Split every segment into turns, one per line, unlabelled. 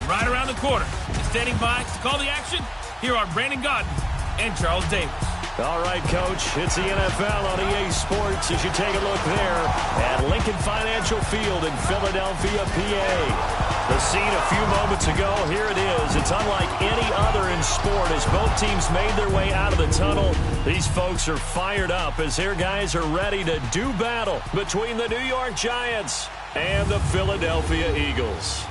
right around the corner. And standing by to call the action, here are Brandon Gaudin and Charles Davis.
All right, Coach, it's the NFL on EA Sports as you take a look there at Lincoln Financial Field in Philadelphia, PA. The scene a few moments ago, here it is. It's unlike any other in sport as both teams made their way out of the tunnel. These folks are fired up as their guys are ready to do battle between the New York Giants and the Philadelphia Eagles.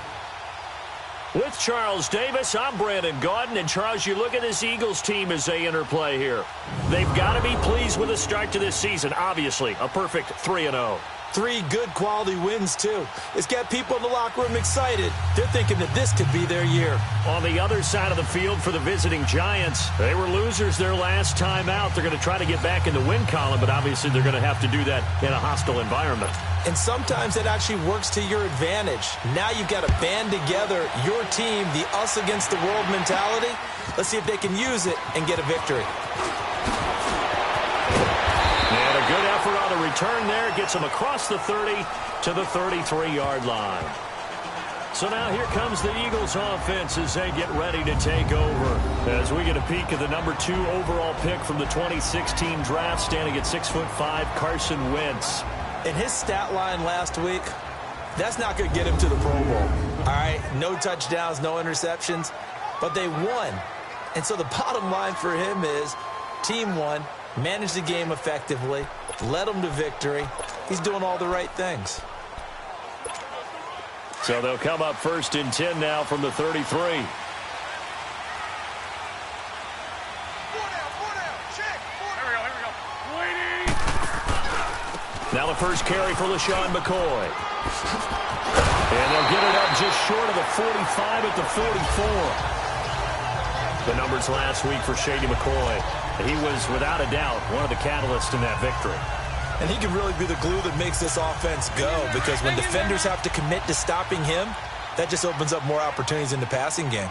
With Charles Davis, I'm Brandon Gaudin. And, Charles, you look at this Eagles team as they interplay here. They've got to be pleased with the start to this season. Obviously, a perfect 3-0.
3 good quality wins, too. It's got people in the locker room excited. They're thinking that this could be their year.
On the other side of the field for the visiting Giants, they were losers their last time out. They're going to try to get back in the win column, but obviously they're going to have to do that in a hostile environment.
And sometimes it actually works to your advantage. Now you've got to band together your team, the us against the world mentality. Let's see if they can use it and get a victory.
And a good effort on the return there. Gets them across the 30 to the 33-yard line. So now here comes the Eagles offense as they get ready to take over. As we get a peek at the number 2 overall pick from the 2016 draft, standing at 6'5", Carson Wentz.
In his stat line last week, that's not going to get him to the Pro Bowl. All right, no touchdowns, no interceptions, but they won. And so the bottom line for him is team won, managed the game effectively, led them to victory. He's doing all the right things.
So they'll come up 1st and 10 now from the 33. Now the first carry for LaShawn McCoy. And they'll get it up just short of the 45 at the 44. The numbers last week for Shady McCoy. He was, without a doubt, one of the catalysts in that victory.
And he can really be the glue that makes this offense go, because when defenders have to commit to stopping him, that just opens up more opportunities in the passing game.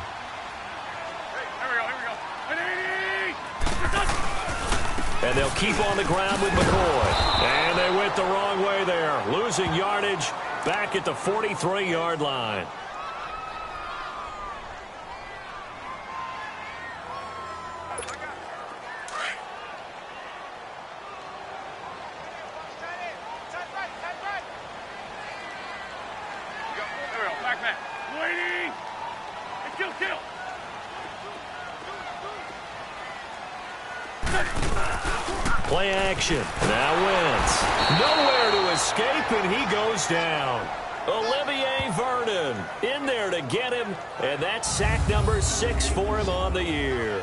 And they'll keep on the ground with McCoy. And they went the wrong way there, losing yardage back at the 43-yard line. Play action. Now Wentz. Nowhere to escape, and he goes down. Olivier Vernon in there to get him, and that's sack number 6 for him on the year.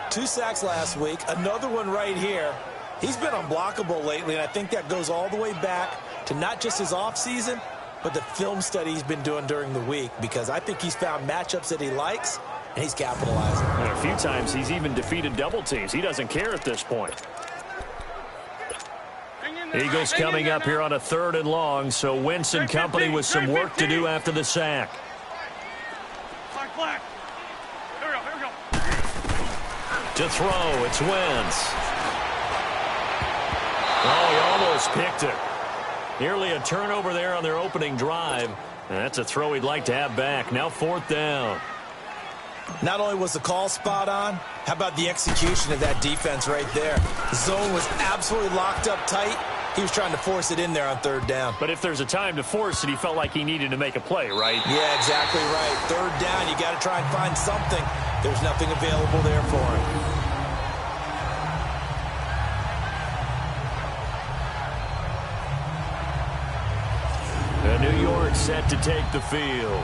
2 sacks last week, another one right here. He's been unblockable lately, and I think that goes all the way back to not just his offseason, but the film study he's been doing during the week, because I think he's found matchups that he likes, and he's capitalizing.
And a few times he's even defeated double teams. He doesn't care at this point. Eagles coming up here on a 3rd and long, so Wentz and company with some work to do after the sack. To throw, it's Wentz. Oh, he almost picked it. Nearly a turnover there on their opening drive. And that's a throw he'd like to have back. Now 4th down.
Not only was the call spot on, how about the execution of that defense right there? The zone was absolutely locked up tight. He was trying to force it in there on 3rd down.
But if there's a time to force it, he felt like he needed to make a play, right?
Yeah, exactly right. 3rd down, you got to try and find something. There's nothing available there for him.
New York set to take the field.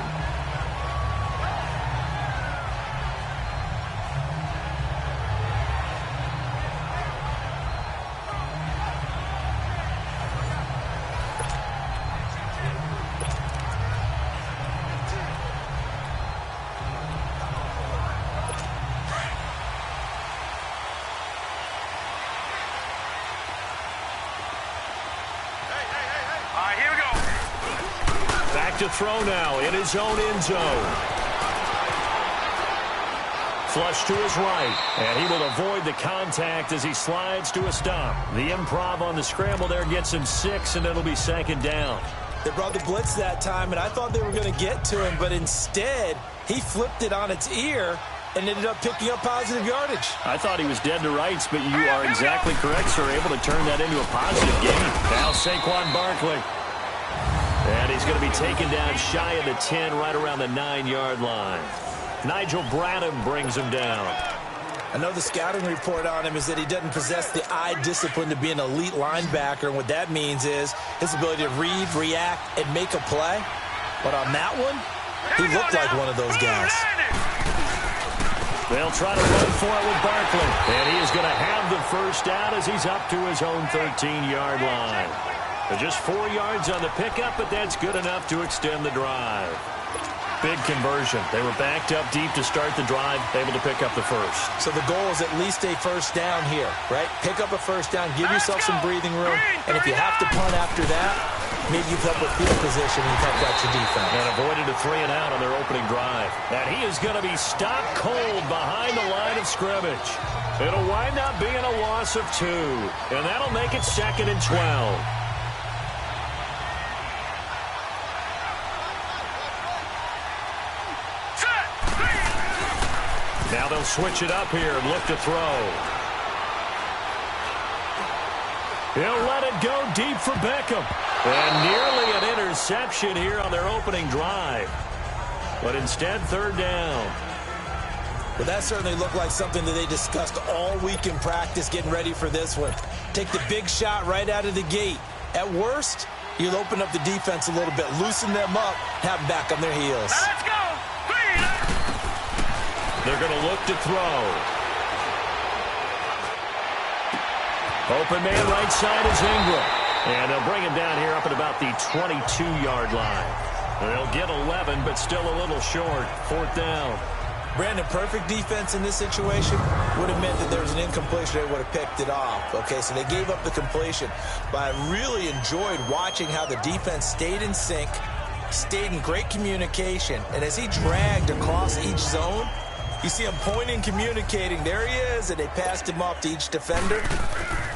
To throw now in his own end zone. Flush to his right, and he will avoid the contact as he slides to a stop. The improv on the scramble there gets him 6, and it'll be 2nd down.
They brought the blitz that time, and I thought they were going to get to him, but instead, He flipped it on its ear and ended up picking up positive yardage.
I thought he was dead to rights, but you are exactly correct, sir. Able to turn that into a positive gain. Now Saquon Barkley. And he's going to be taken down shy of the 10, right around the 9-yard line. Nigel Bradham brings him down.
I know the scouting report on him is that he doesn't possess the eye discipline to be an elite linebacker. And what that means is his ability to read, react, and make a play. But on that one, he looked like one of those guys.
They'll try to run for it with Barkley. And he is going to have the first down as he's up to his own 13-yard line. Just 4 yards on the pickup, but that's good enough to extend the drive. Big conversion. They were backed up deep to start the drive, able to pick up the first.
So the goal is at least a first down here, right? Pick up a first down, give yourself some breathing room, and if you have to punt after that, maybe you've helped with field position and you've helped out your defense.
And avoided a 3-and-out on their opening drive. And he is going to be stopped cold behind the line of scrimmage. It'll wind up being a loss of 2, and that'll make it 2nd and 12. Now they'll switch it up here and look to throw. He'll let it go deep for Beckham. And nearly an interception here on their opening drive. But instead, 3rd down.
Well, that certainly looked like something that they discussed all week in practice getting ready for this one. Take the big shot right out of the gate. At worst, you'll open up the defense a little bit, loosen them up, have them back on their heels.
Now let's go.
They're going to look to throw. Open man right side is Ingram. And they'll bring him down here up at about the 22-yard line. They'll get 11, but still a little short. 4th down.
Brandon, perfect defense in this situation would have meant that there was an incompletion. They would have picked it off. Okay, so they gave up the completion. But I really enjoyed watching how the defense stayed in sync, stayed in great communication. And as he dragged across each zone, you see him pointing, communicating. There he is, and they passed him off to each defender.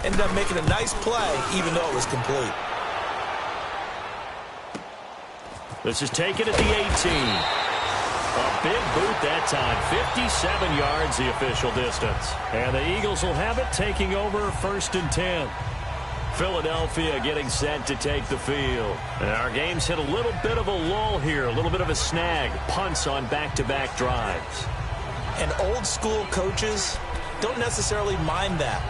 Ended up making a nice play, even though it was complete.
This is taken at the 18. A big boot that time. 57 yards, the official distance. And the Eagles will have it, taking over 1st and 10. Philadelphia getting set to take the field. And our game's hit a little bit of a lull here, a little bit of a snag. Punts on back-to-back drives.
And old-school coaches don't necessarily mind that.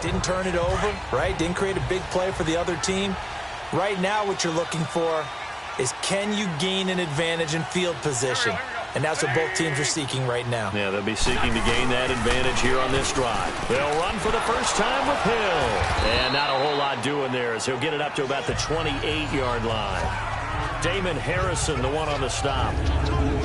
Didn't turn it over, right? Didn't create a big play for the other team. Right now what you're looking for is, can you gain an advantage in field position? And that's what both teams are seeking right now.
Yeah, they'll be seeking to gain that advantage here on this drive. They'll run for the first time with Hill. And not a whole lot doing there as he'll get it up to about the 28-yard line. Damon Harrison, the one on the stop.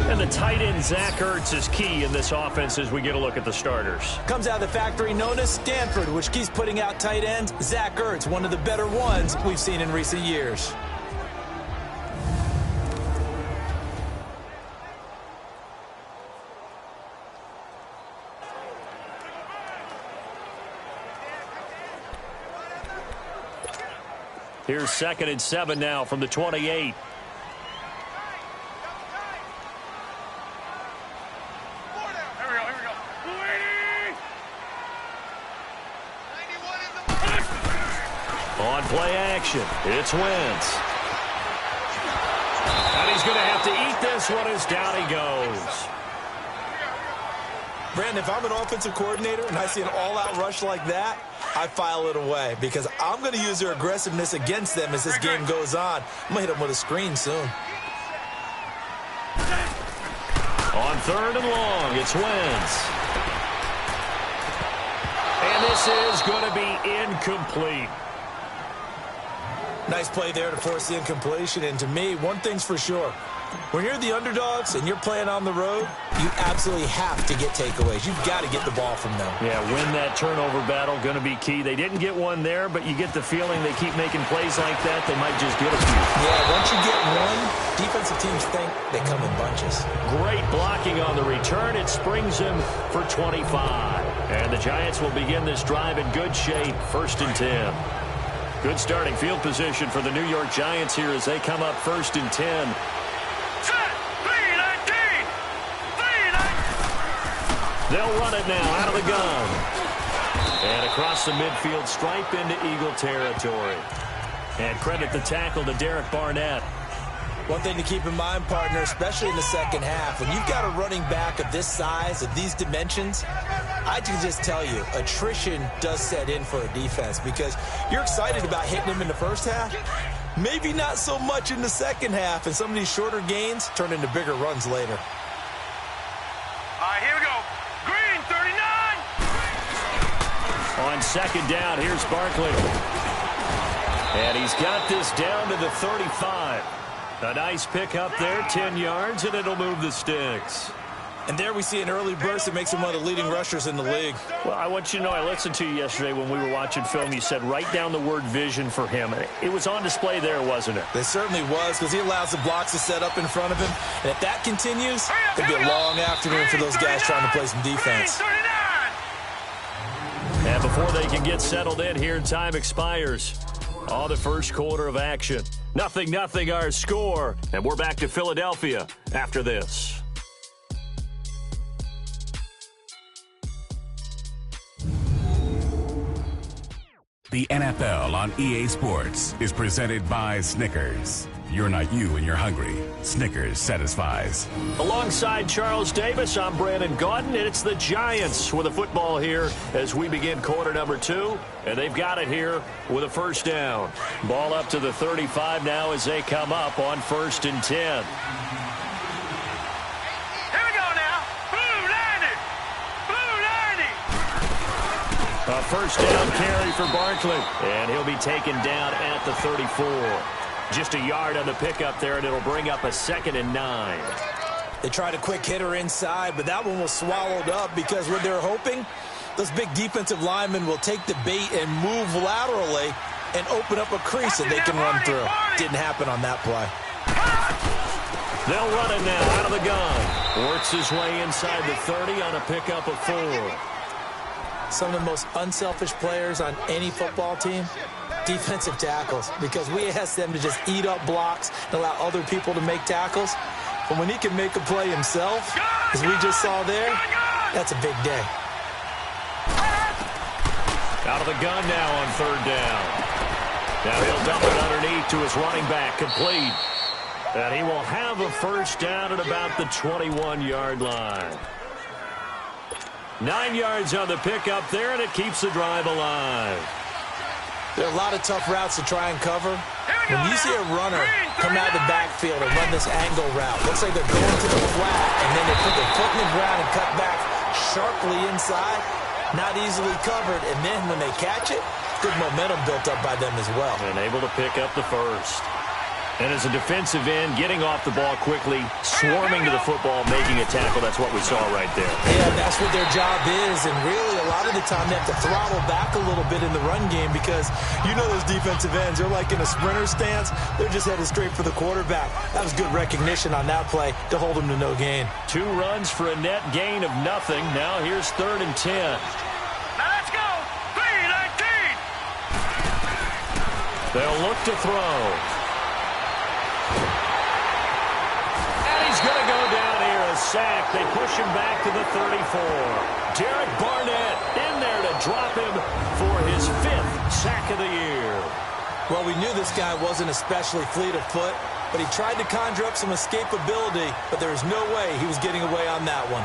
And the tight end, Zach Ertz, is key in this offense as we get a look at the starters.
Comes out of the factory known as Stanford, which keeps putting out tight ends. Zach Ertz, one of the better ones we've seen in recent years.
Here's 2nd and 7 now from the 28. On play action, it's Wentz. And he's going to have to eat this one as down he goes.
Brandon, if I'm an offensive coordinator and I see an all-out rush like that, I file it away because I'm going to use their aggressiveness against them as this game goes on. I'm going to hit them with a screen soon.
On 3rd and long, it's Wentz. And this is going to be incomplete.
Nice play there to force the incompletion. And to me, one thing's for sure. When you're the underdogs and you're playing on the road, you absolutely have to get takeaways. You've got to get the ball from them.
Yeah, win that turnover battle, going to be key. They didn't get one there, but you get the feeling they keep making plays like that, they might just get a few.
Yeah, once you get one, defensive teams think they come in bunches.
Great blocking on the return. It springs him for 25. And the Giants will begin this drive in good shape, 1st and 10. Good starting field position for the New York Giants here as they come up 1st and 10. They'll run it now out of the gun. And across the midfield stripe into Eagle territory. And credit the tackle to Derek Barnett.
One thing to keep in mind, partner, especially in the second half, when you've got a running back of this size, of these dimensions, I can just tell you, attrition does set in for a defense because you're excited about hitting him in the first half. Maybe not so much in the second half, and some of these shorter gains turn into bigger runs later.
All right, here we go. Green, 39.
On second down, here's Barkley. And he's got this down to the 35. A nice pickup there, 10 yards, and it'll move the sticks.
And there we see an early burst that makes him one of the leading rushers in the league.
Well, I want you to know, I listened to you yesterday when we were watching film. You said write down the word vision for him. It was on display there, wasn't it?
It certainly was, because he allows the blocks to set up in front of him. And if that continues, it'll be a long afternoon for those guys trying to play some defense.
And before they can get settled in here, time expires. All the first quarter of action. 0-0 our score. And we're back to Philadelphia after this.
The NFL on EA Sports is presented by Snickers. You're not you and you're hungry. Snickers satisfies.
Alongside Charles Davis, I'm Brandon Gaudin, and it's the Giants with a football here as we begin quarter number 2. And they've got it here with a first down. Ball up to the 35 now as they come up on 1st and 10. A first down carry for Barkley. And he'll be taken down at the 34. Just a yard on the pickup there, and it'll bring up a 2nd and 9.
They tried a quick hitter inside, but that one was swallowed up because what they're hoping, those big defensive linemen will take the bait and move laterally and open up a crease that they can run through. Didn't happen on that play.
They'll run it now out of the gun. Works his way inside the 30 on a pickup of 4.
Some of the most unselfish players on any football team, defensive tackles, because we ask them to just eat up blocks and allow other people to make tackles. But when he can make a play himself, as we just saw there, that's a big day.
Out of the gun now on 3rd down. Now he'll dump it underneath to his running back, complete. And he will have a first down at about the 21-yard line. 9 yards on the pickup there, and it keeps the drive alive.
There are a lot of tough routes to try and cover. When you see a runner come out of the backfield and run this angle route, looks like they're going to the flat, and then they put their foot in the ground and cut back sharply inside, not easily covered, and then when they catch it, good momentum built up by them as well.
And able to pick up the first. And as a defensive end, getting off the ball quickly, swarming to the football, making a tackle, that's what we saw right there.
Yeah, that's what their job is, and really a lot of the time they have to throttle back a little bit in the run game because you know those defensive ends, they're like in a sprinter stance, they're just headed straight for the quarterback. That was good recognition on that play to hold them to no gain. 2
runs for a net gain of nothing. Now here's 3rd and 10.
Now let's go! 3-19!
They'll look to throw. He's going to go down here, a sack. They push him back to the 34. Derek Barnett in there to drop him for his 5th sack of the year.
Well, we knew this guy wasn't especially fleet of foot, but he tried to conjure up some escapability, but there was no way he was getting away on that one.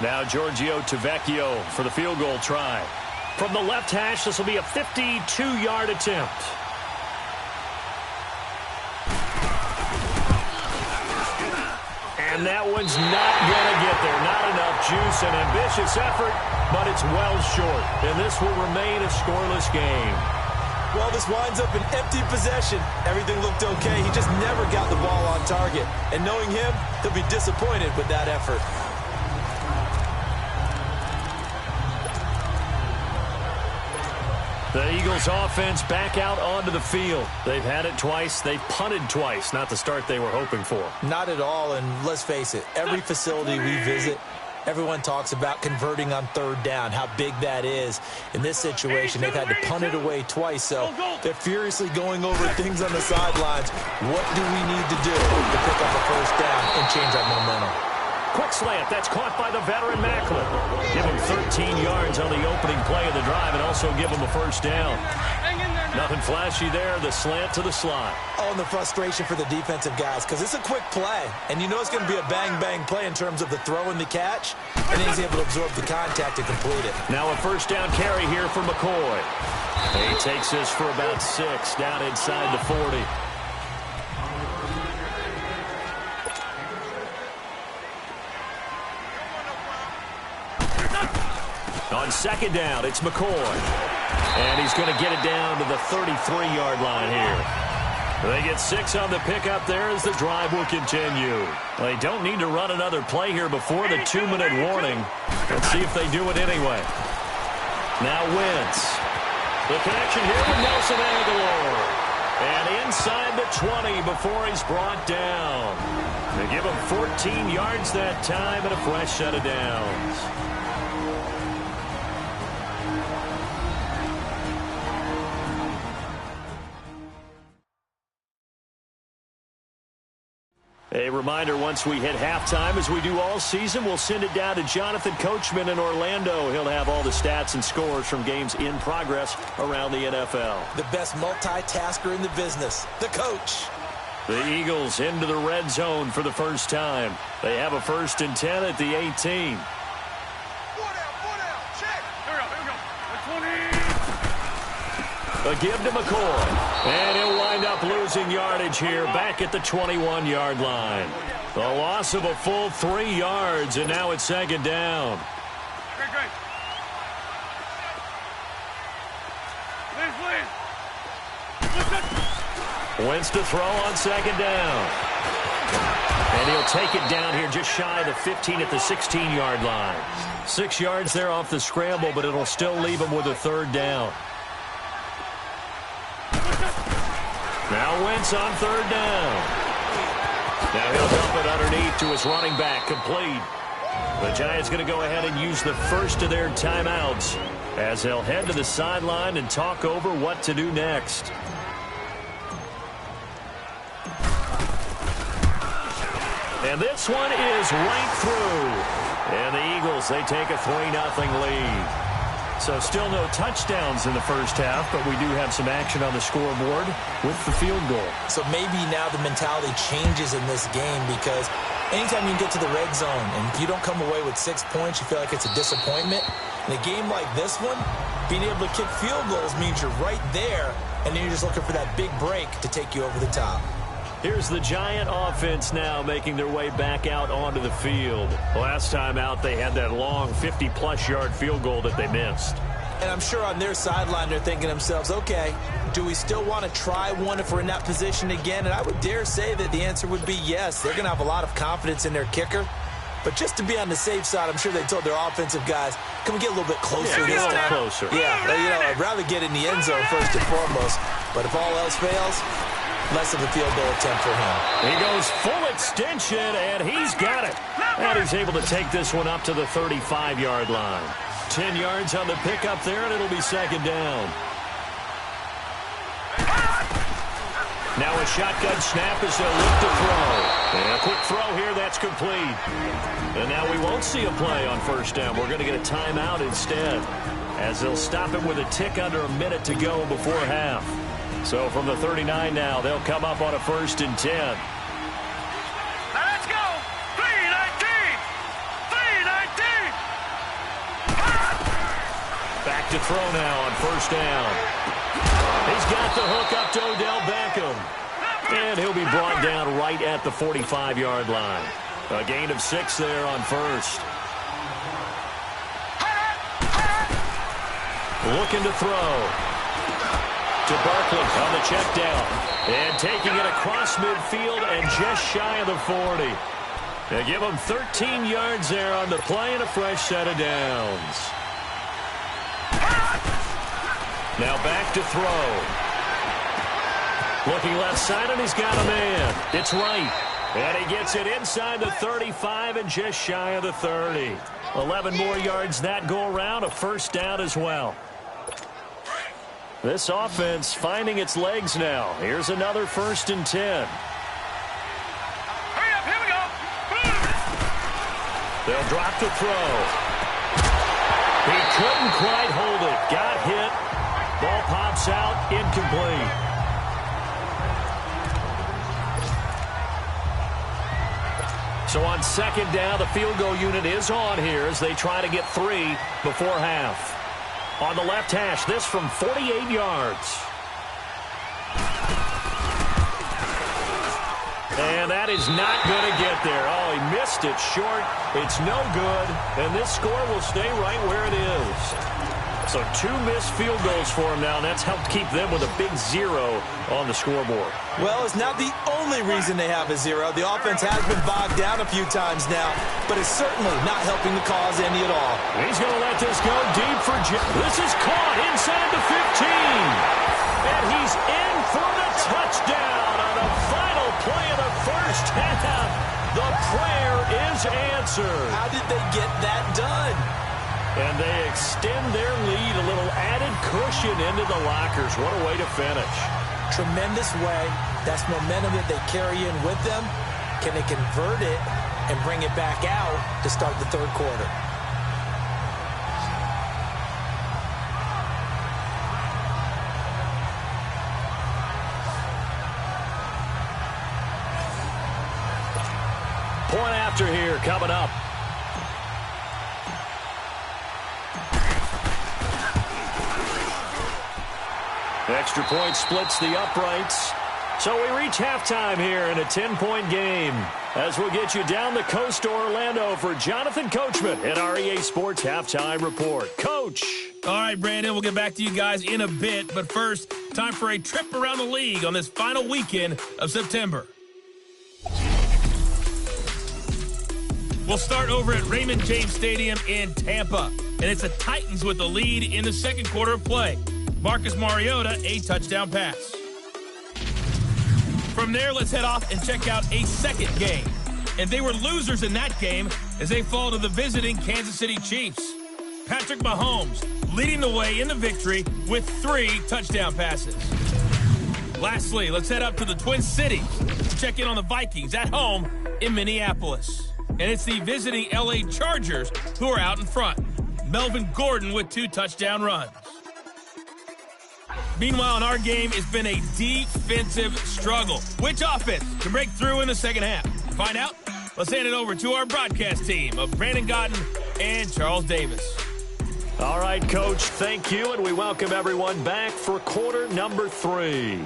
Now Giorgio Tavecchio for the field goal try. From the left hash, this will be a 52-yard attempt. And that one's not going to get there. Not enough juice. An ambitious effort, but it's well short. And this will remain a scoreless game.
Well, this winds up an empty possession. Everything looked okay. He just never got the ball on target. And knowing him, he'll be disappointed with that effort.
The Eagles offense back out onto the field. They've had it twice. They've punted twice. Not the start they were hoping for.
Not at all, and let's face it, every facility we visit, everyone talks about converting on third down, how big that is. In this situation, they've had to punt it away twice, so they're furiously going over things on the sidelines. What do we need to do to pick up a first down and change our momentum?
Quick slant. That's caught by the veteran Macklin. Give him 13 yards on the opening play of the drive and also give him a first down. Nothing flashy there. The slant to the slot.
Oh, and the frustration for the defensive guys because it's a quick play. And you know it's going to be a bang-bang play in terms of the throw and the catch. And then he's able to absorb the contact and complete it.
Now a first down carry here for McCoy. He takes this for about 6 down inside the 40. On second down, it's McCoy. And he's going to get it down to the 33-yard line here. They get 6 on the pickup there as the drive will continue. They don't need to run another play here before the 2-minute warning. Let's see if they do it anyway. Now Wentz. The connection here with Nelson Aguilar. And inside the 20 before he's brought down. They give him 14 yards that time and a fresh set of downs. A reminder, once we hit halftime, as we do all season, we'll send it down to Jonathan Coachman in Orlando. He'll have all the stats and scores from games in progress around the NFL.
The best multitasker in the business, the coach.
The Eagles into the red zone for the first time. They have a 1st and 10 at the 18. A give to McCoy. And he'll wind up losing yardage here back at the 21-yard line. The loss of a full 3 yards, and now it's second down. Wentz to throw on second down. And he'll take it down here just shy of the 15 at the 16-yard line. 6 yards there off the scramble, but it'll still leave him with a 3rd down. Now Wentz on 3rd down. Now he'll dump it underneath to his running back, complete. The Giants going to go ahead and use the first of their timeouts as they'll head to the sideline and talk over what to do next. And this one is right through. And the Eagles, they take a 3-0 lead. So still no touchdowns in the first half, but we do have some action on the scoreboard with the field goal. So
maybe now the mentality changes in this game because anytime you get to the red zone and if you don't come away with 6 points, you feel like it's a disappointment. In a game like this one, being able to kick field goals means you're right there, and then you're just looking for that big break to take you over the top.
Here's the Giant offense now making their way back out onto the field. Last time out, they had that long 50-plus yard field goal that they missed.
And I'm sure on their sideline they're thinking to themselves, okay, do we still want to try one if we're in that position again? And I would dare say that the answer would be yes. They're going to have a lot of confidence in their kicker. But just to be on the safe side, I'm sure they told their offensive guys, can we get a little bit closer this time?
Closer.
Yeah, I'd rather get in the end zone first and foremost. But if all else fails, less of a field goal attempt for him.
He goes full extension, and he's got it. And he's able to take this one up to the 35-yard line. 10 yards on the pickup there, and it'll be second down. Now a shotgun snap as they'll look to throw. And a quick throw here, that's complete. And now we won't see a play on first down. We're going to get a timeout instead, as they'll stop it with a tick under a minute to go before half. So from the 39 now, they'll come up on a 1st and 10.
Now let's go. 3-19. 3-19.
Back to throw now on first down. He's got the hook up to Odell Beckham. And he'll be brought down right at the 45-yard line. A gain of 6 there on first. Looking to throw. To Barkley on the check down. And taking it across midfield and just shy of the 40. They give him 13 yards there on the play and a fresh set of downs. Now back to throw. Looking left side, and he's got a man. It's right. And he gets it inside the 35 and just shy of the 30. 11 more yards that go around, a first down as well. This offense finding its legs now. Here's another 1st and 10.
Hurry up, here we go.
They'll drop the throw. He couldn't quite hold it. Got hit. Ball pops out, incomplete. So on 2nd down, the field goal unit is on here as they try to get 3 before half. On the left hash, this from 48 yards. And that is not going to get there. Oh, he missed it short. It's no good. And this score will stay right where it is. So 2 missed field goals for him now, and that's helped keep them with a big 0 on the scoreboard.
Well, it's not the only reason they have a 0. The offense has been bogged down a few times now, but it's certainly not helping the cause any at all.
He's going to let this go deep for Jim. This is caught inside the 15. And he's in for the touchdown on the final play of the first half. The prayer is answered.
How did they get that done?
And they extend their lead, a little added cushion into the lockers. What a way to finish.
Tremendous way. That's momentum that they carry in with them. Can they convert it and bring it back out to start the 3rd quarter?
Point after here coming up. Extra point splits the uprights. So we reach halftime here in a 10-point game. As we'll get you down the coast to Orlando for Jonathan Coachman at our EA Sports Halftime Report. Coach.
All right, Brandon, we'll get back to you guys in a bit. But first, time for a trip around the league on this final weekend of September. We'll start over at Raymond James Stadium in Tampa. And it's the Titans with the lead in the 2nd quarter of play. Marcus Mariota, a touchdown pass. From there, let's head off and check out a 2nd game. And they were losers in that game as they fall to the visiting Kansas City Chiefs. Patrick Mahomes leading the way in the victory with 3 touchdown passes. Lastly, let's head up to the Twin Cities to check in on the Vikings at home in Minneapolis. And it's the visiting LA Chargers who are out in front. Melvin Gordon with 2 touchdown runs. Meanwhile, in our game, it's been a defensive struggle. Which offense can break through in the 2nd half? To find out, let's hand it over to our broadcast team of Brandon Godden and Charles Davis.
All right, Coach, thank you, and we welcome everyone back for quarter number 3.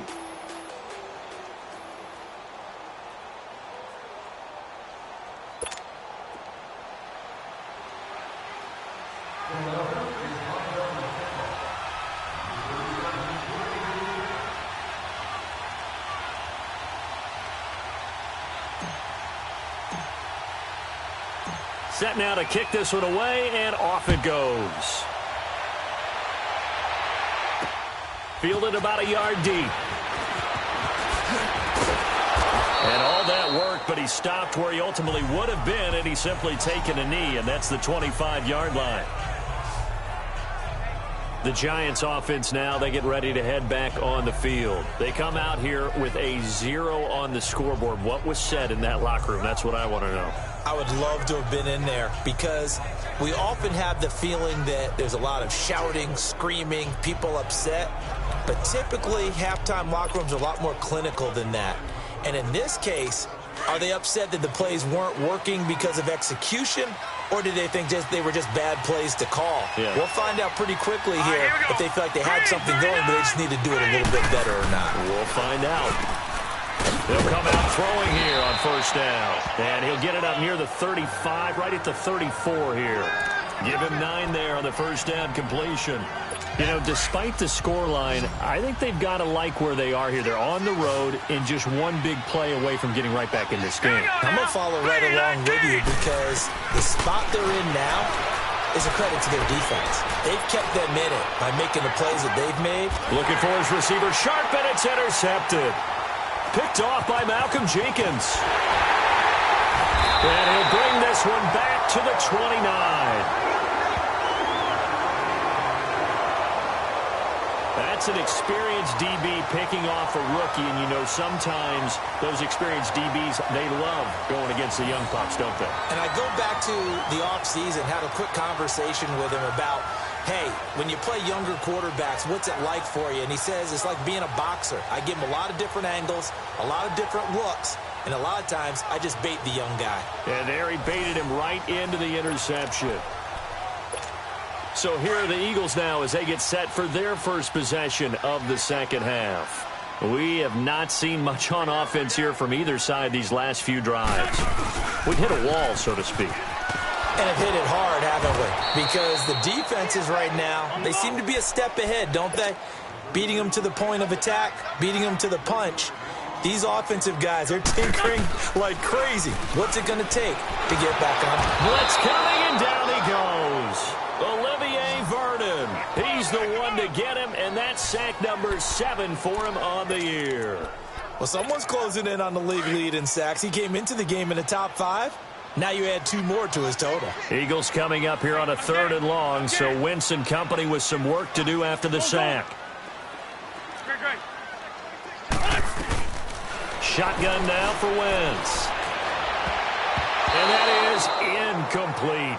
Set now to kick this one away, and off it goes. Fielded about a yard deep. And all that work, but he stopped where he ultimately would have been, and he's simply taken a knee, and that's the 25-yard line. The Giants offense now, they get ready to head back on the field. They come out here with a 0 on the scoreboard. What was said in that locker room? That's what I want to know.
I would love to have been in there because we often have the feeling that there's a lot of shouting, screaming, people upset. But typically, halftime locker rooms are a lot more clinical than that. And in this case, are they upset that the plays weren't working because of execution? Or did they think they were just bad plays to call?
Yeah.
We'll find out pretty quickly here if they feel like they had something going, but they just need to do it a little bit better or not.
We'll find out. They'll come out throwing here on 1st down. And he'll get it up near the 35, right at the 34 here. Give him 9 there on the 1st down completion. You know, despite the scoreline, I think they've got to like where they are here. They're on the road and just one big play away from getting right back in this game.
I'm going to follow right along with you because the spot they're in now is a credit to their defense. They've kept them in it by making the plays that they've made.
Looking for his receiver, sharp, and it's intercepted. Picked off by Malcolm Jenkins. And he'll bring this one back to the 29. That's an experienced DB picking off a rookie, and you know sometimes those experienced DBs, they love going against the young pups, don't they?
And I go back to the offseason, had a quick conversation with him about, hey, when you play younger quarterbacks, what's it like for you? And he says it's like being a boxer. I give him a lot of different angles, a lot of different looks, and a lot of times I just bait the young guy.
And there he baited him right into the interception. So here are the Eagles now as they get set for their first possession of the second half. We have not seen much on offense here from either side these last few drives. We've hit a wall, so to speak.
And have hit it hard, haven't we? Because the defenses right now, they seem to be a step ahead, don't they? Beating them to the point of attack, beating them to the punch. These offensive guys, they're tinkering like crazy. What's it going to take to get back on?
Blitz coming, and down he goes. Olivier Vernon. He's the one to get him, and that's sack number 7 for him on the year.
Well, someone's closing in on the league lead in sacks. He came into the game in the top 5. Now you add 2 more to his total.
Eagles coming up here on a 3rd and long, so Wentz and company with some work to do after the sack. Shotgun now for Wentz. And that is incomplete.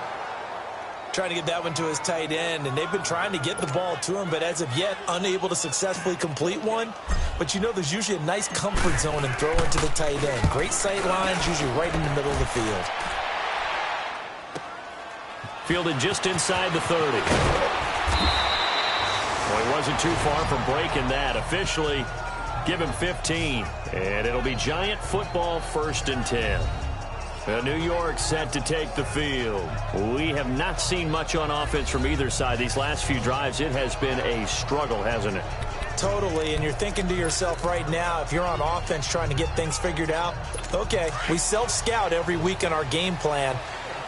Trying to get that one to his tight end, and they've been trying to get the ball to him, but as of yet, unable to successfully complete one. But you know there's usually a nice comfort zone in throwing to the tight end. Great sight lines, usually right in the middle of the field.
Fielded just inside the 30. Well, he wasn't too far from breaking that. Officially, give him 15. And it'll be Giant football 1st and 10. New York set to take the field. We have not seen much on offense from either side. These last few drives, it has been a struggle, hasn't it?
Totally, and you're thinking to yourself right now, if you're on offense trying to get things figured out, okay, we self-scout every week in our game plan.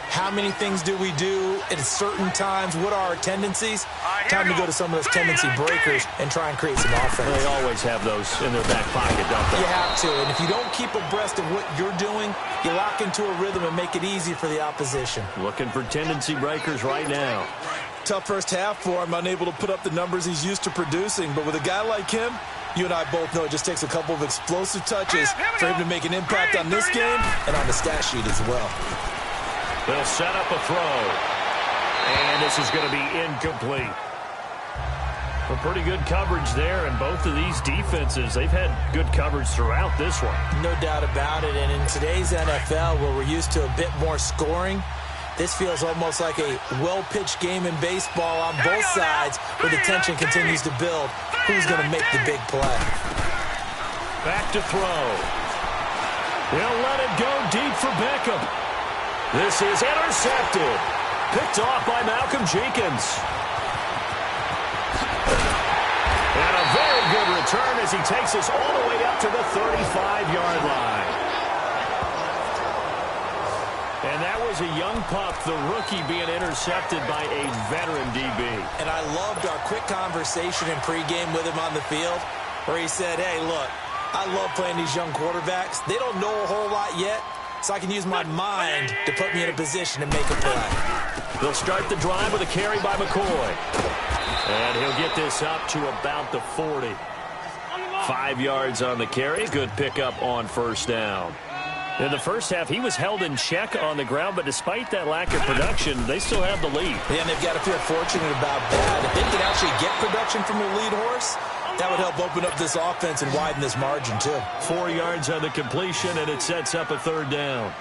How many things do we do at certain times? What are our tendencies? Time to go to some of those tendency breakers and try and create some offense.
They always have those in their back pocket, don't they?
You have to, and if you don't keep abreast of what you're doing, you lock into a rhythm and make it easy for the opposition.
Looking for tendency breakers right now.
Tough first half for him, unable to put up the numbers he's used to producing, but with a guy like him, you and I both know it just takes a couple of explosive touches for him to make an impact on this game and on the stat sheet as well.
They'll set up a throw. And this is going to be incomplete. A pretty good coverage there, and both of these defenses, they've had good coverage throughout this one.
No doubt about it, and in today's NFL, where we're used to a bit more scoring, this feels almost like a well-pitched game in baseball on both sides, where the tension continues to build. Who's going to make the big play?
Back to throw. They'll let it go deep for Beckham. This is intercepted. Picked off by Malcolm Jenkins. And a very good return as he takes us all the way up to the 35-yard line. And that was a young pup, the rookie, being intercepted by a veteran DB.
And I loved our quick conversation in pregame with him on the field, where he said, hey, look, I love playing these young quarterbacks. They don't know a whole lot yet, so I can use my mind to put me in a position to make a play.
They'll start the drive with a carry by McCoy. And he'll get this up to about the 40. 5 yards on the carry. Good pickup on first down. In the first half, he was held in check on the ground, but despite that lack of production, they still have the lead.
Yeah, and they've got to feel fortunate about that. If they can actually get production from their lead horse, that would help open up this offense and widen this margin, too.
4 yards on the completion, and it sets up a third down.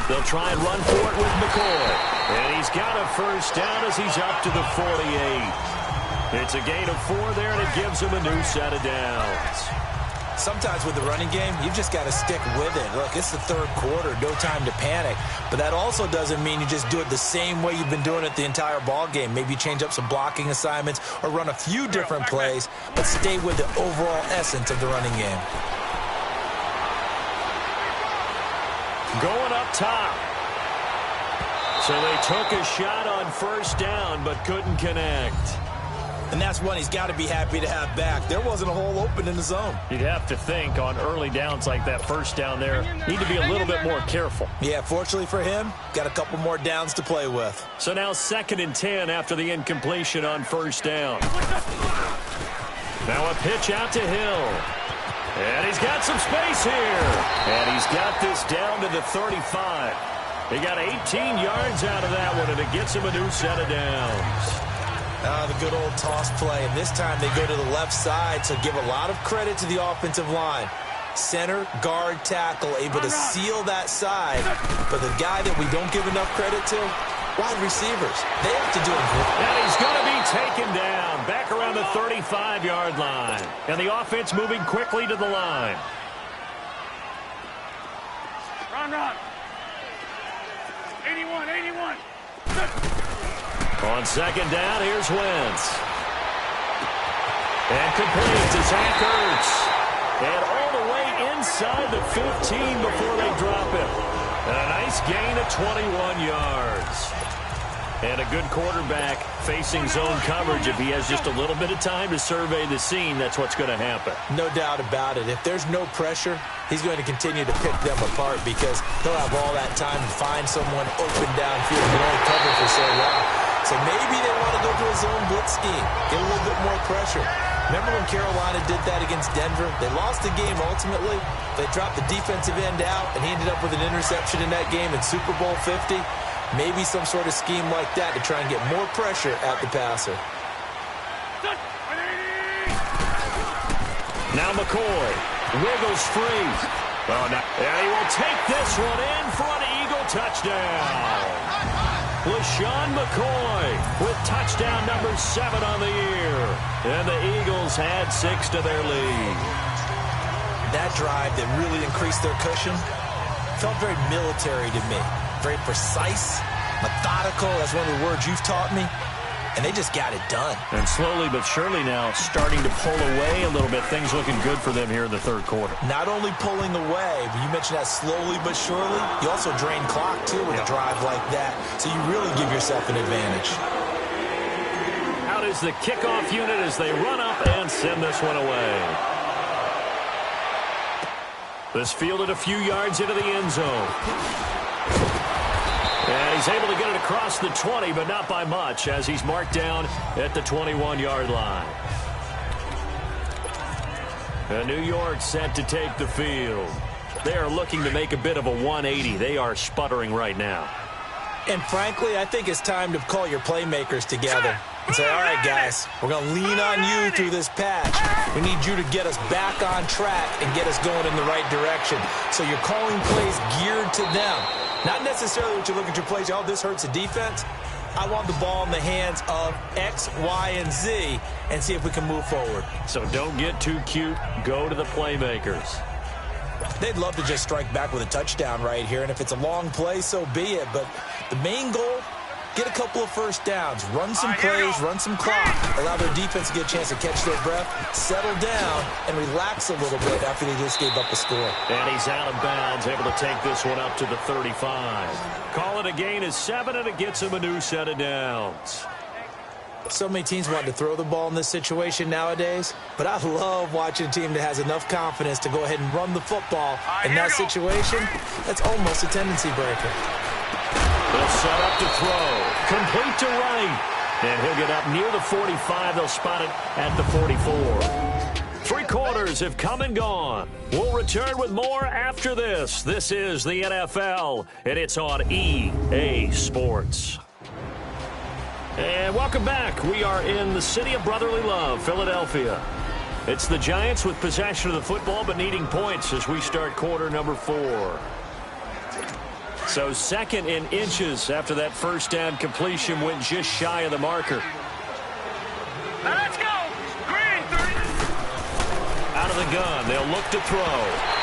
They'll try and run for it with McCoy. And he's got a first down as he's up to the 48. It's a gain of 4 there, and it gives him a new set of downs.
Sometimes with the running game, you've just got to stick with it. Look, it's the third quarter, no time to panic. But that also doesn't mean you just do it the same way you've been doing it the entire ball game. Maybe change up some blocking assignments or run a few different plays, but stay with the overall essence of the running game.
Going up top. So they took a shot on first down, but couldn't connect.
And that's one he's got to be happy to have back. There wasn't a hole open in the zone.
You'd have to think on early downs like that first down there, need to be a little bit more careful.
Yeah, fortunately for him, got a couple more downs to play with.
So now 2nd and 10 after the incompletion on first down. Now a pitch out to Hill. And he's got some space here. And he's got this down to the 35. He got 18 yards out of that one, and it gets him a new set of downs.
The good old toss play, and this time they go to the left side, so give a lot of credit to the offensive line. Center, guard, tackle, able to seal that side. But the guy that we don't give enough credit to, wide receivers. They have to do it.
And he's going to be taken down back around the 35-yard line. And the offense moving quickly to the line.
Run. 81.
On 2nd down, here's Wentz. And complete to Zach Ertz. And all the way inside the 15 before they drop him. And a nice gain of 21 yards. And a good quarterback facing zone coverage. If he has just a little bit of time to survey the scene, that's what's going to happen.
No doubt about it. If there's no pressure, he's going to continue to pick them apart because he'll have all that time to find someone open downfield and only cover for so long. So maybe they want to go to a zone blitz scheme, get a little bit more pressure. Remember when Carolina did that against Denver? They lost the game ultimately. They dropped the defensive end out, and he ended up with an interception in that game in Super Bowl 50. Maybe some sort of scheme like that to try and get more pressure at the passer.
Now McCoy wiggles free. Oh, no. And he will take this one in for an Eagle touchdown. LaShawn McCoy with touchdown number 7 on the year. And the Eagles had 6 to their lead.
That drive that really increased their cushion felt very military to me. Very precise, methodical. That's one of the words you've taught me. And they just got it done.
And slowly but surely now starting to pull away a little bit. Things looking good for them here in the 3rd quarter.
Not only pulling away, but you mentioned that slowly but surely. You also drain clock, too, with a drive like that. So you really give yourself an advantage.
Out is the kickoff unit as they run up and send this one away. This fielded a few yards into the end zone. And he's able to get it across the 20, but not by much, as he's marked down at the 21-yard line. And New York set to take the field. They are looking to make a bit of a 180. They are sputtering right now.
And frankly, I think it's time to call your playmakers together and say, all right, guys, we're going to lean on you through this patch. We need you to get us back on track and get us going in the right direction. So you're calling plays geared to them. Not necessarily what you look at your plays, oh, this hurts the defense. I want the ball in the hands of X, Y, and Z and see if we can move forward.
So don't get too cute. Go to the playmakers.
They'd love to just strike back with a touchdown right here, and if it's a long play, so be it. But the main goal, get a couple of first downs, run some plays, run some clock, allow their defense to get a chance to catch their breath, settle down, and relax a little bit after they just gave up a score.
And he's out of bounds, able to take this one up to the 35. Call it a gain of 7, and it gets him a new set of downs.
So many teams want to throw the ball in this situation nowadays, but I love watching a team that has enough confidence to go ahead and run the football. In that situation, that's almost a tendency breaker.
They'll set up to throw. Complete to right. And he'll get up near the 45. They'll spot it at the 44. 3 quarters have come and gone. We'll return with more after this. This is the NFL, and it's on EA Sports. And welcome back. We are in the city of brotherly love, Philadelphia. It's the Giants with possession of the football but needing points as we start quarter number 4. So 2nd in inches after that first down completion went just shy of the marker.
Now let's go. Green 30.
Out of the gun, they'll look to throw.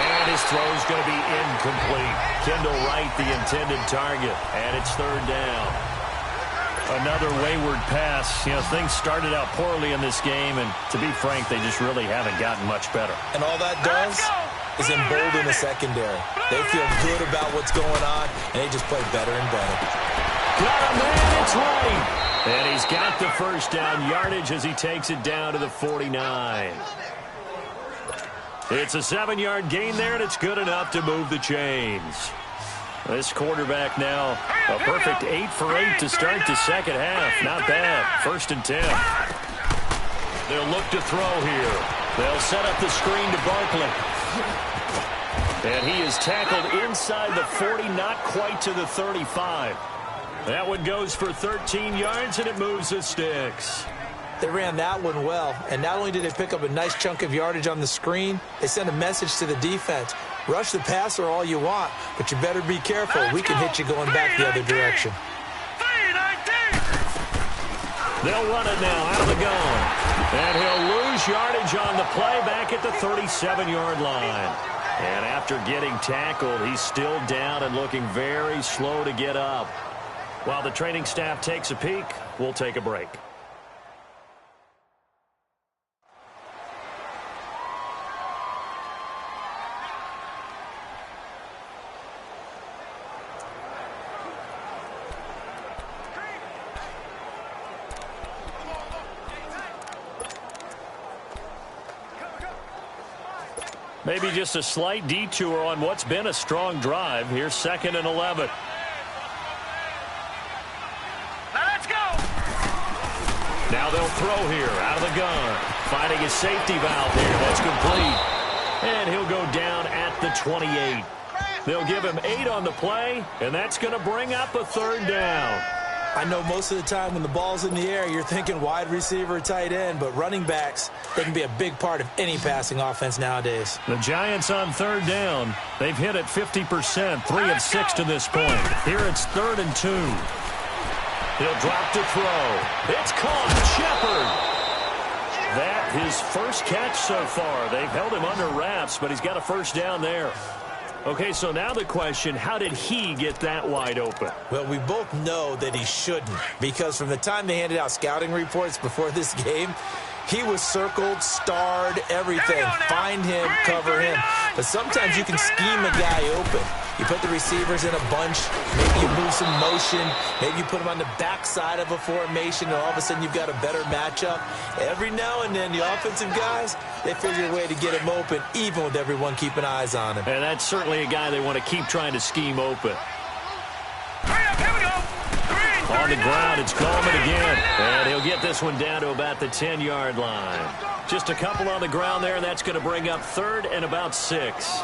And his throw is going to be incomplete. Kendall Wright, the intended target. And it's 3rd down. Another wayward pass. You know, things started out poorly in this game, and to be frank, they just really haven't gotten much better.
And all that does is embolden the secondary. They feel good about what's going on, and they just play better and better.
Got him, and it's right. And he's got the first down yardage as he takes it down to the 49. It's a 7-yard gain there, and it's good enough to move the chains. This quarterback now a perfect 8 for 8 to start the second half. Not bad. 1st and 10. They'll look to throw here. They'll set up the screen to Barkley. And he is tackled inside the 40, not quite to the 35. That one goes for 13 yards, and it moves the sticks.
They ran that one well, and not only did they pick up a nice chunk of yardage on the screen, they sent a message to the defense. Rush the passer all you want, but you better be careful. We can hit you going back the other direction.
They'll run it now out of the gun. And he'll lose yardage on the play back at the 37-yard line. And after getting tackled, he's still down and looking very slow to get up. While the training staff takes a peek, we'll take a break. Maybe just a slight detour on what's been a strong drive. Here's 2nd and 11.
Let's go.
Now they'll throw here out of the gun. Finding his safety valve here. That's complete. And he'll go down at the 28. They'll give him 8 on the play, and that's going to bring up a 3rd down.
I know most of the time when the ball's in the air, you're thinking wide receiver, tight end, but running backs, they can be a big part of any passing offense nowadays.
The Giants on 3rd down. They've hit it 50%, 3 of 6 to this point. Here it's 3rd and 2. He'll drop to throw. It's caught. Shepard. That his first catch so far. They've held him under wraps, but he's got a 1st down there. Okay, so now the question, how did he get that wide open?
Well, we both know that he shouldn't, because from the time they handed out scouting reports before this game, he was circled, starred, everything. Find him, cover him. But sometimes you can scheme a guy open. You put the receivers in a bunch. Maybe you move some motion. Maybe you put them on the backside of a formation, and all of a sudden you've got a better matchup. Every now and then, the offensive guys, they figure a way to get him open, even with everyone keeping eyes on him.
And that's certainly a guy they want to keep trying to scheme open.
Here we go.
On the ground, it's Coleman again. And he'll get this one down to about the 10-yard line. Just a couple on the ground there, and that's going to bring up 3rd and about 6.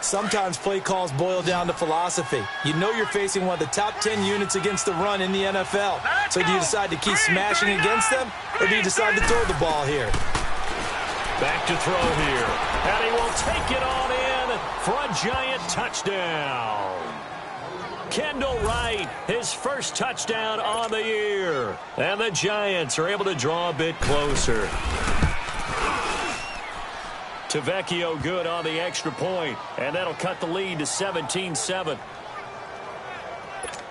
Sometimes play calls boil down to philosophy. You know you're facing one of the top 10 units against the run in the NFL. So do you decide to keep smashing against them, or do you decide to throw the ball here?
Back to throw here. And he will take it on in for a Giant touchdown. Kendall Wright, his first touchdown on the year. And the Giants are able to draw a bit closer. Tavecchio good on the extra point, and that'll cut the lead to 17-7.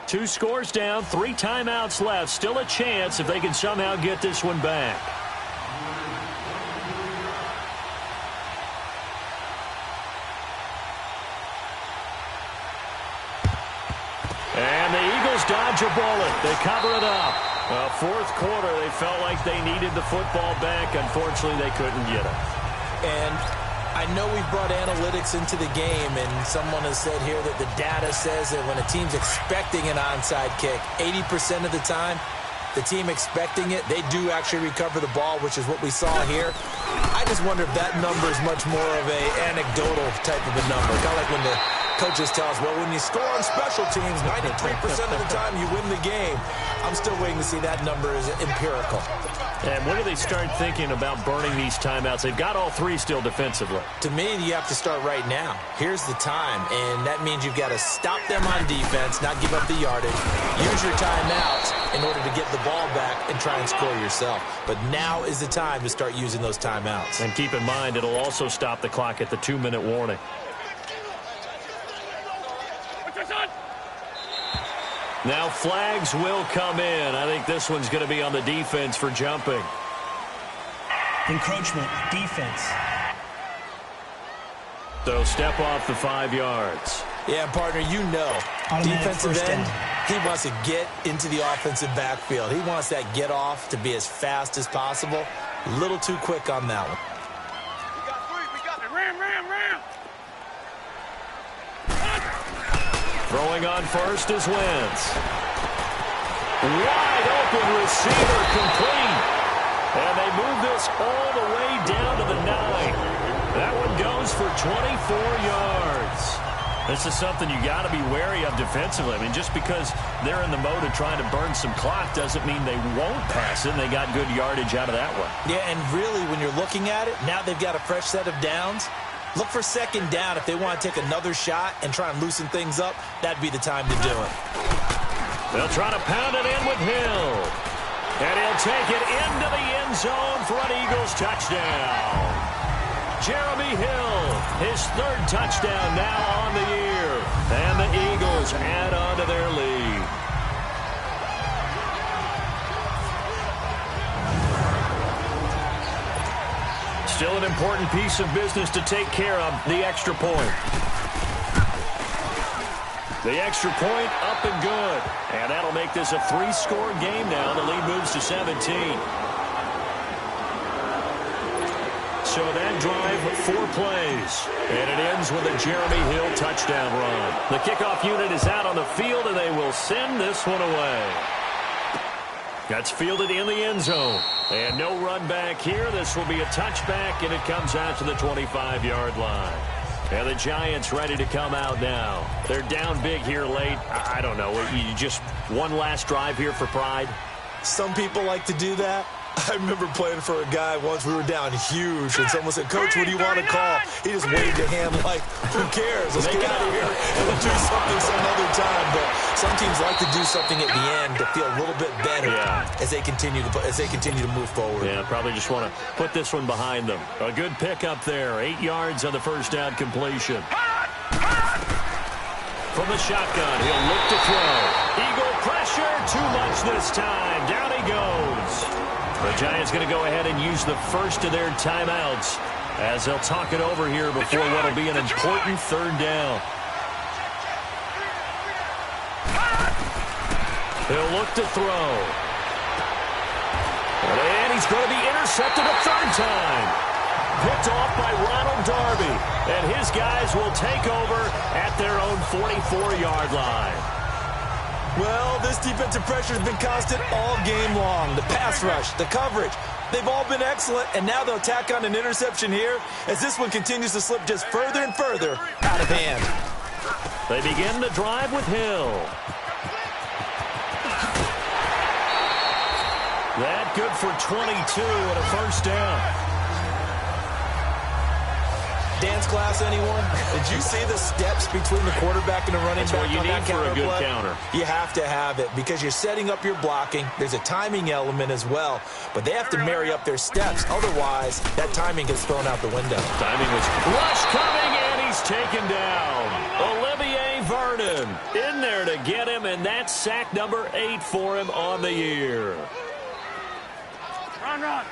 2 scores down, 3 timeouts left. Still a chance if they can somehow get this one back. And the Eagles dodge a bullet. They cover it up. 4th quarter, they felt like they needed the football back. Unfortunately, they couldn't get it.
And I know we've brought analytics into the game, and someone has said here that the data says that when a team's expecting an onside kick, 80% of the time, the team expecting it, they do actually recover the ball, which is what we saw here. I just wonder if that number is much more of an anecdotal type of a number. Kind of like when the coaches tell us, well, when you score on special teams, 93% of the time you win the game. I'm still waiting to see that number is empirical.
And when do they start thinking about burning these timeouts? They've got all 3 still defensively.
To me, you have to start right now. Here's the time, and that means you've got to stop them on defense, not give up the yardage. Use your timeouts in order to get the ball back and try and score yourself. But now is the time to start using those timeouts.
And keep in mind, it'll also stop the clock at the 2-minute warning. Now flags will come in. I think this one's going to be on the defense for jumping.
Encroachment, defense.
So step off the 5 yards.
Yeah, partner, you know.
Automatic
Defensive
first
end,
down.
He wants to get into the offensive backfield. He wants that get off to be as fast as possible. A little too quick on that one.
We got it. Ram.
Throwing on first is Wentz. Wide open receiver, complete. And they move this all the way down to the 9. That one goes for 24 yards. This is something you got to be wary of defensively. I mean, just because they're in the mode of trying to burn some clock doesn't mean they won't pass it, and they got good yardage out of that one.
Yeah, and really, when you're looking at it, now they've got a fresh set of downs. Look for second down if they want to take another shot and try and loosen things up. That'd be the time to do it.
They'll try to pound it in with Hill. And he'll take it into the end zone for an Eagles touchdown. Jeremy Hill, his 3rd touchdown now on the year. And the Eagles add on to their lead. Still an important piece of business to take care of, the extra point. The extra point up and good. And that'll make this a 3-score game now. The lead moves to 17. So that drive, 4 plays. And it ends with a Jeremy Hill touchdown run. The kickoff unit is out on the field, and they will send this one away. That's fielded in the end zone. And no run back here. This will be a touchback, and it comes out to the 25-yard line. And the Giants ready to come out now. They're down big here late. I don't know. You just one last drive here for pride?
Some people like to do that. I remember playing for a guy once. We were down huge, and someone said, "Coach, what do you want to call?" He just waved a hand like, "Who cares? Let's get out of here and we'll do something some other time." But some teams like to do something at the end to feel a little bit better as they continue to move forward.
Yeah, probably just want to put this one behind them. A good pick up there. 8 yards on the first down completion. From the shotgun, he'll look to throw. Eagle pressure, too much this time. Down he goes. The Giants going to go ahead and use the first of their timeouts as they'll talk it over here before what will be an important 3rd down. He'll look to throw. And he's going to be intercepted a 3rd time. Picked off by Ronald Darby. And his guys will take over at their own 44-yard line.
Well, this defensive pressure has been constant all game long. The pass rush, the coverage, they've all been excellent, and now they'll tack on an interception here as this one continues to slip just further and further out of hand.
They begin to drive with Hill. That good for 22 and a 1st down.
Dance class, anyone? Did you see the steps between the quarterback and the running back?
That's what you need for a good counter.
You have to have it because you're setting up your blocking. There's a timing element as well, but they have to marry up their steps. Otherwise, that timing gets thrown out the window.
Timing was rush coming, and he's taken down. Olivier Vernon in there to get him, and that's sack number 8 for him on the year.
Run.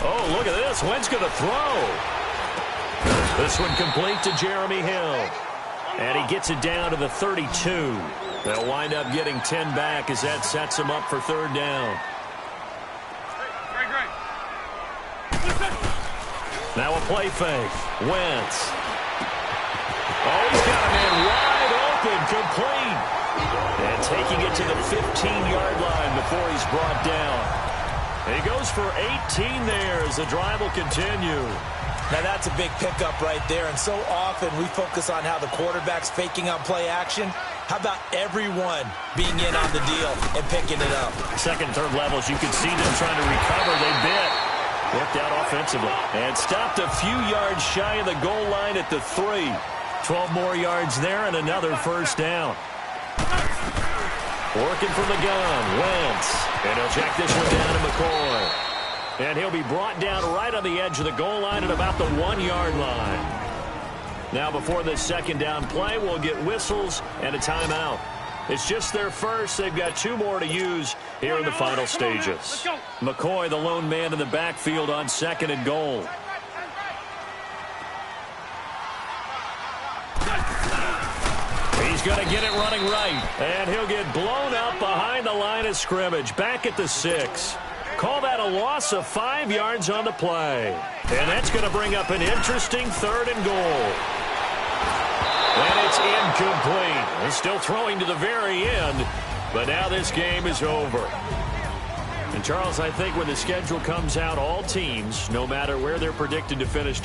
Oh, look at this. Wentz going to throw. This one complete to Jeremy Hill. And he gets it down to the 32. They'll wind up getting 10 back as that sets him up for 3rd down.
Great.
Now a play fake. Wentz. Oh, he's got a man wide open, complete. And taking it to the 15-yard line before he's brought down. He goes for 18 there as the drive will continue.
Now that's a big pickup right there, and so often we focus on how the quarterback's faking on play action. How about everyone being in on the deal and picking it up?
2nd and 3rd levels, you can see them trying to recover. They bit. Worked out offensively. And stopped a few yards shy of the goal line at the 3. 12 more yards there and another 1st down. Working from the gun, Wentz. And he'll check this one down to McCoy. And he'll be brought down right on the edge of the goal line at about the 1-yard line. Now before this 2nd down play, we'll get whistles and a timeout. It's just their first. They've got 2 more to use here in the final stages. McCoy, the lone man in the backfield on 2nd and goal. He's going to get it running right. And he'll get blown up behind the line of scrimmage. Back at the 6. Call that a loss of 5 yards on the play. And that's going to bring up an interesting 3rd and goal. And it's incomplete. He's still throwing to the very end. But now this game is over. And, Charles, I think when the schedule comes out, all teams, no matter where they're predicted to finish,